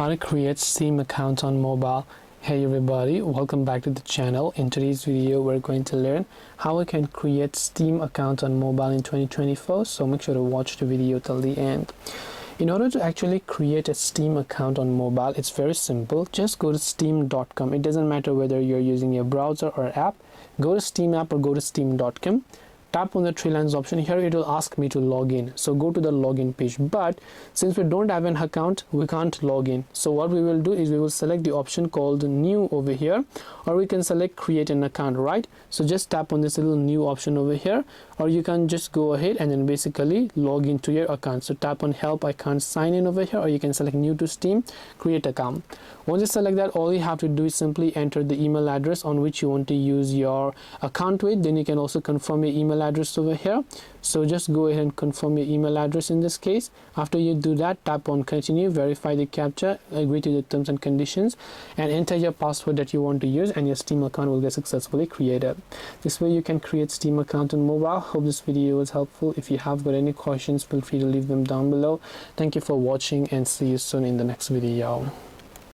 How to create Steam account on mobile. Hey everybody, welcome back to the channel. In today's video we're going to learn how we can create Steam account on mobile in 2024, so make sure to watch the video till the end. In order to actually create a Steam account on mobile, it's very simple. Just go to steam.com. It doesn't matter whether you're using a browser or app. Go to Steam app or go to steam.com. Tap on the three lines option. Here it will ask me to log in, so go to the login page, but since we don't have an account we can't log in. So what we will do is we will select the option called new over here, or we can select create an account, right? So just tap on this little new option over here, or you can just go ahead and then basically log into your account. So tap on help, I can't sign in over here, or you can select new to Steam, create account. Once you select that, all you have to do is simply enter the email address on which you want to use your account with. Then you can also confirm your email address over here. So just go ahead and confirm your email address in this case. After you do that, tap on continue, verify the captcha, agree to the terms and conditions, and enter your password that you want to use, and your Steam account will get successfully created. This way you can create Steam account on mobile. Hope this video was helpful. If you have got any questions, feel free to leave them down below. Thank you for watching and see you soon in the next video.